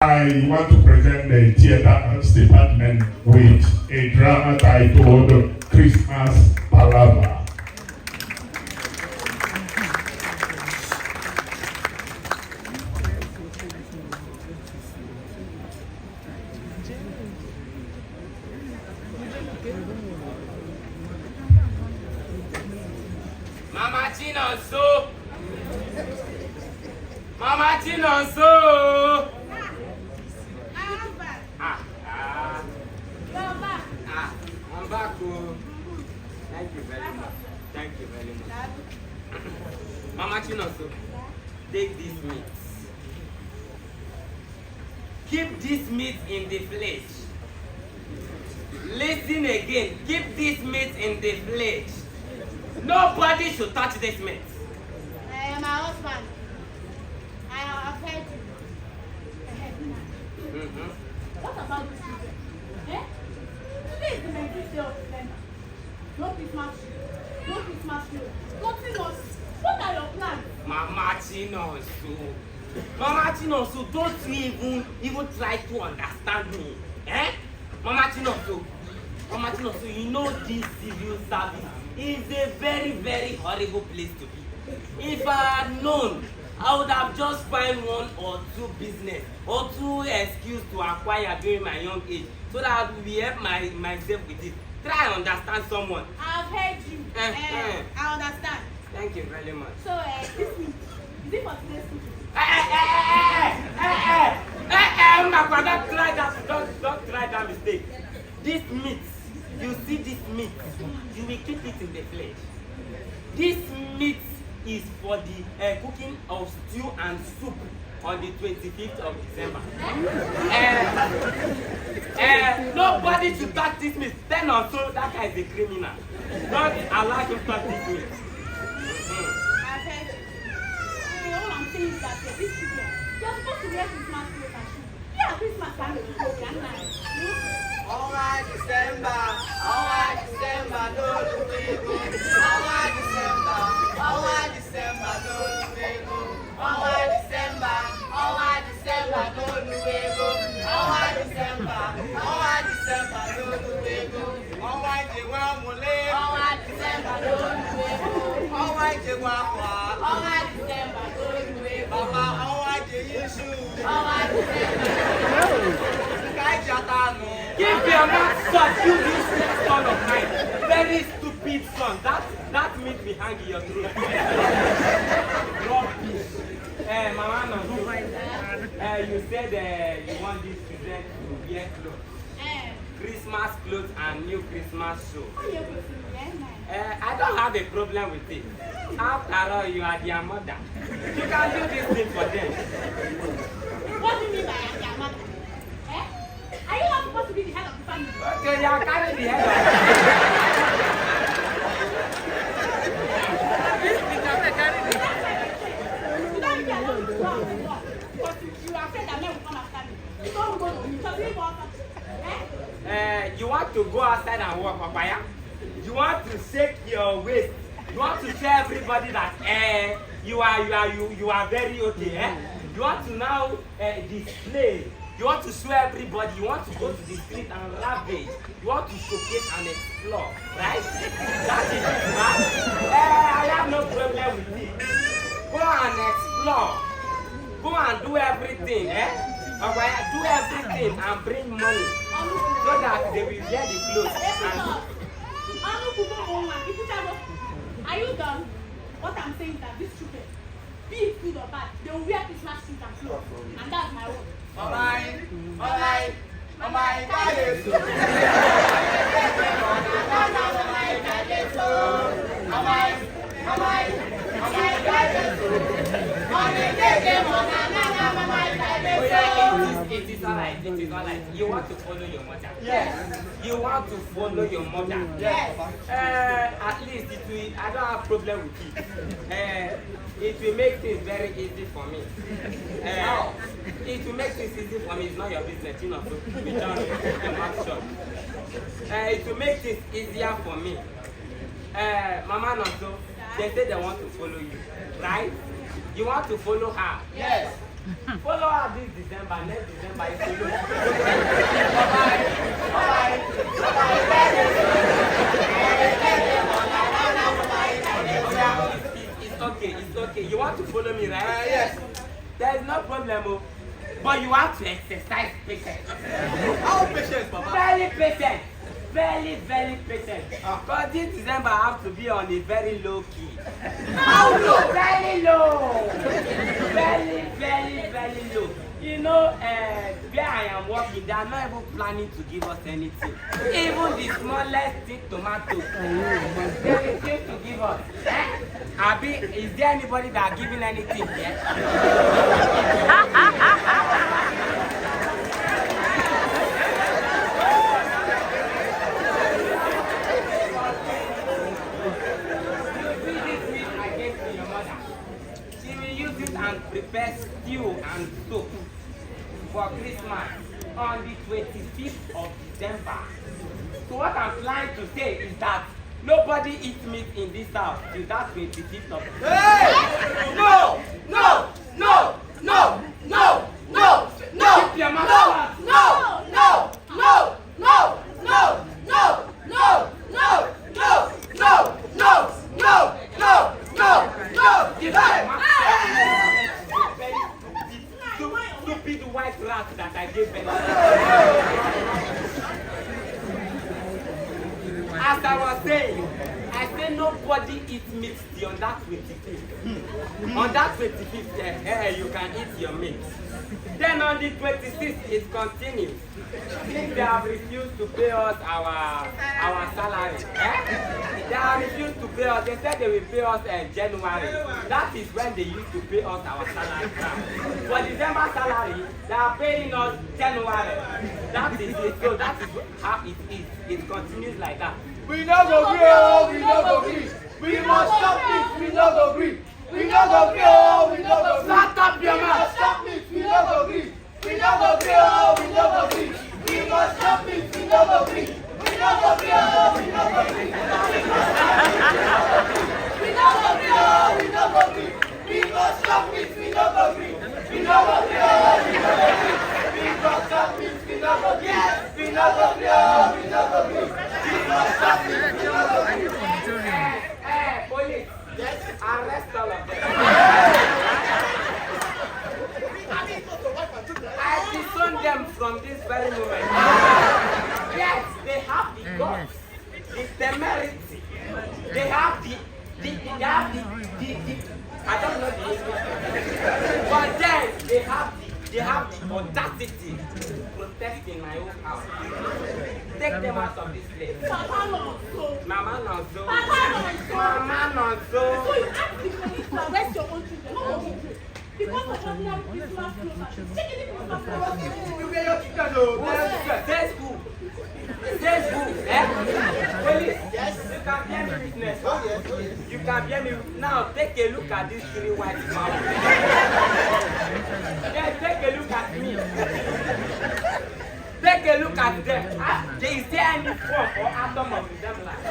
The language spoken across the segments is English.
I want to present the theatre arts department with a drama titled Christmas Palava. Mama Chinonso! Mama Chinonso! I'm back. Oh. Thank you very much. Thank you very much. Mama Chinonso, take this meat. Keep this meat in the flesh. Listen again. Keep this meat in the flesh. Nobody should touch this meat. I am my husband. I have heard you. What about this children? Eh? Today is the 19th day of December. No Christmas tree. No Christmas tree. Nothing else. What are your plans? Mama Chinonso. Mama Chinonso, don't you even try to understand me. Eh? Mama Chinonso. Mama Chinonso, you know this civil service is a very, very horrible place to be. If I had known, I would have just find one or two business or two excuse to acquire during my young age so that I will be help myself with it. Try and understand someone. I have heard you. I understand. Thank you very much. So, this meat, is it for today's food? Don't try that mistake. This meat, you see this meat, you will keep it in the flesh. This meat is for the cooking of stew and soup on the 25th of December. Nobody should touch this meat. Then also, that guy is a criminal. Don't allow him to touch this meat. I've heard you. All I'm saying is that these children, they're supposed to wear Christmas clothes and shoes. Yeah, Christmas time is clothes. Alright, December, don't do it. Alright, December, don't do it. Alright, December, don't do it. Alright, December, don't do it. Alright, the world will live. Alright, December, don't do it. Alright, the world Alright, December, don't do it. Papa, alright, the issue. Alright, December. Give your mouth shut, you this son of mine. Very stupid son. That meat will hang in your throat. Rubbish. Mama Nonso, you said you want these children to wear clothes. Christmas clothes and new Christmas show. I don't have a problem with it. After all, you are their mother. You can do this thing for them. What do you mean by their mother? Are you not supposed to be the head of the family? Okay, you are carrying the head of You don't get along with God. Because you are afraid that men will come after me. You don't go to me. So you walk up. You want to go outside and walk, papaya? You want to shake your waist. You want to tell everybody that you are very okay. You want to now display. You want to show everybody. You want to go to the street and ravage. You want to showcase and explore, right? That is it, man. I have no problem with it. Go and explore. Go and do everything, do everything and bring money so that they will wear the clothes. Are you done? What I'm saying is that these children, be it good or bad, they will wear Christmas suits and clothes. And that's my word. Alright, It is alright. You want to follow your mother? Yes. You want to follow your mother? Yes. At least I don't have problem with it. It will make things very easy for me. It will make things easy for me. It's not your business, you know. So be done. It will make things easier for me. Mama Nonso, they say they want to follow you, right? You want to follow her. Yes. Follow her this December, next December you follow. Bye-bye. Bye-bye. It's okay, it's okay. You want to follow me, right? Yes. There is no problem, oh. But you have to exercise patience. How patient, Papa? Very patient. Very, very patient. Because this December I have to be on a very low key. How low? Very low. Very, very, very low. You know, where I am working, they are not even planning to give us anything. Even the smallest thing, tomatoes, they refuse to give us. Abi, is there anybody that are giving anything yet? And prepare stew and soup for Christmas on the 25th of December. So what I'm trying to say is that nobody eats meat in this house till that 25th of December. Hey! No! No! No! No! No! No! No! Keep your mouth No! shut. No! No! No! No! No! No! No! No! No! No! No! No! No! No! No! Keep Hey! your mouth shut. Very stupid white rat that I gave birth. As I was saying, I say nobody eats meat till on that 25th. On that 25th, you can eat your meat. Then on the 26th, it continues. They have refused to pay us our salary. They have refused to pay us. They said they will pay us in January. That is when they used to pay us our salary. For December salary, they are paying us January. That is it. So that is how it is. It continues like that. We no go gree, oh, we no go gree. We must stop it, we no go gree. We no go gree, oh, we no go gree. Shut up your We mouth. must stop it, we no go gree. We no go gree, oh, we no go gree. We must stop it, we no go gree. We no go gree, oh, we no go gree. We no go gree, oh, we no go gree. We must stop it, we no go gree. We no go gree, oh, we no go gree. We must stop it, we no go gree. We no go gree, oh, we no go gree. We must stop it, we no go gree. Police. Yes. Arrest all of them. I disown them from this very moment. Yes, they have the guts, the temerity, they have the I don't know the English, but then they have the audacity to protest in my own house. Take them out of this place. Papa Nonso. Mama Nonso. Papa Nonso. Mama Nonso. So you ask the police to arrest your own children, not what you do. Because of ordinary Christmas clothes. Take any Christmas clothes. You get your chicken, oh. Says who? Says who? Police. Yes. You can bear me witness. Oh yes, oh yes. You can bear me. Now take a look at these three white mouths. Yeah, take a look at me. Take a look at them. Is there any form or atom of resemblance?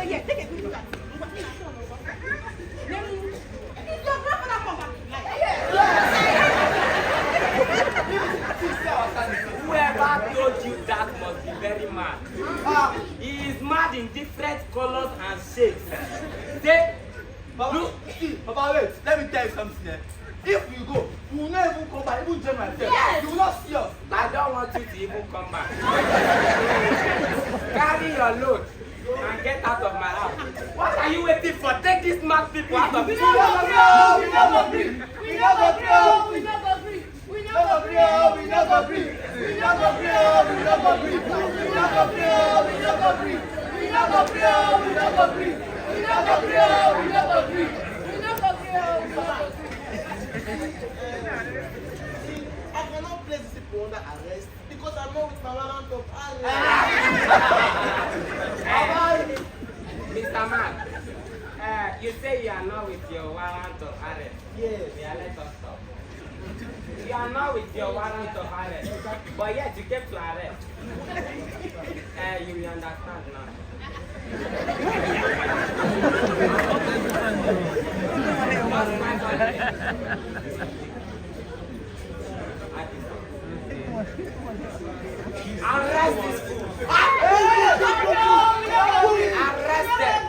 Yes, take a good look at it. Is your grandfather come back? Whoever told you that must be very mad. He is mad in different colors and shapes. They Papa, see, Papa, wait, let me tell you something. If you go, you will not even come back, even January. Yes. You will not see us. I don't want you to even come back. Carry your load and get out of my house. What are you waiting for? Take these mad people out of We this no go house. gree, oh, we no go gree. We no go gree, oh, We no go gree. We we no no go go gree, oh, we no go gree. We no go gree, oh, we no go gree. We no go gree, oh, we no go gree. We no go gree, oh, we no go gree. We no go gree, oh, we no go gree. We no go gree. We no go gree. I cannot place these people under arrest because I'm not with my warrant of arrest. Mr. Man, you say you are not with your warrant of arrest. Yes. Yeah, let us stop. You are not with your warrant of arrest, but yet you came to arrest. You will understand now. Arrest this fool. Arrest them.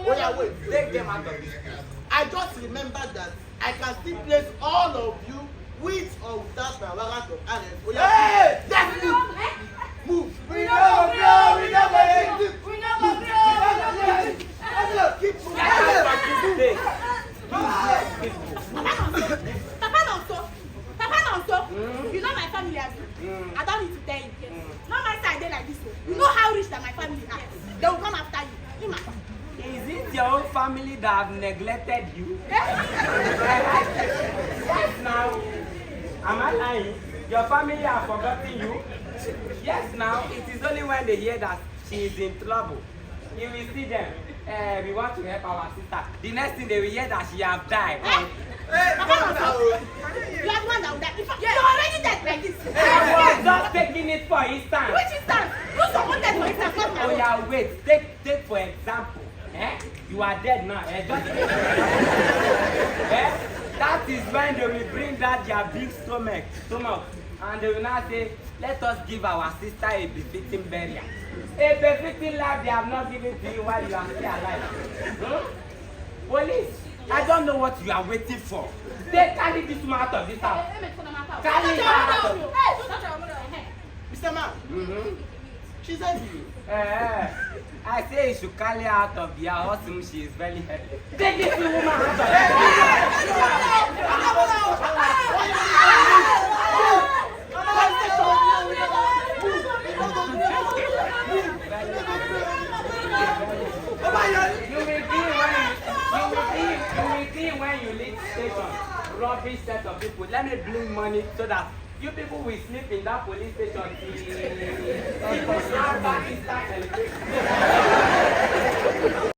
Oh yeah, wait. Take them out of this place. I just remembered that I can still place all of you with or without my warrant of arrest. Oh yeah. Hey! Let's move. Move. We never blow, we never hit. We never blow. Keep moving. Get out of this place. Papa Nonso, Papa Nonso, you know my family as I don't need to tell you. No matter I dey like this, you know how rich that my family are. They will come after you. Is it your own family that have neglected you? Yes, now. Am I lying? Your family have forgotten you? Yes, now. It is only when they hear that she is in trouble. You will see them. We want to help our sister. The next thing they will hear that she have died. Papa Nonso, you are the one that will die. You are already dead like this. I was just taking it for instance. Which instance? You someone dead for instance, not my Oh own. yeah, wait. Take for example. You are dead now. Just that is when they will bring that their big stomach, and they will now say, let us give our sister a befitting burial. A befitting life they have not given to you while you are still alive. Police, I don't know what you are waiting for. They carry this man out of this house. Carry her out of this Mr. Man, she said you. I say you should carry her out of the house. She is very heavy. Take this woman out of You will see when you leave station, rubbish set of people. Let me bring money so that you people will sleep in that police station till after Easter celebration.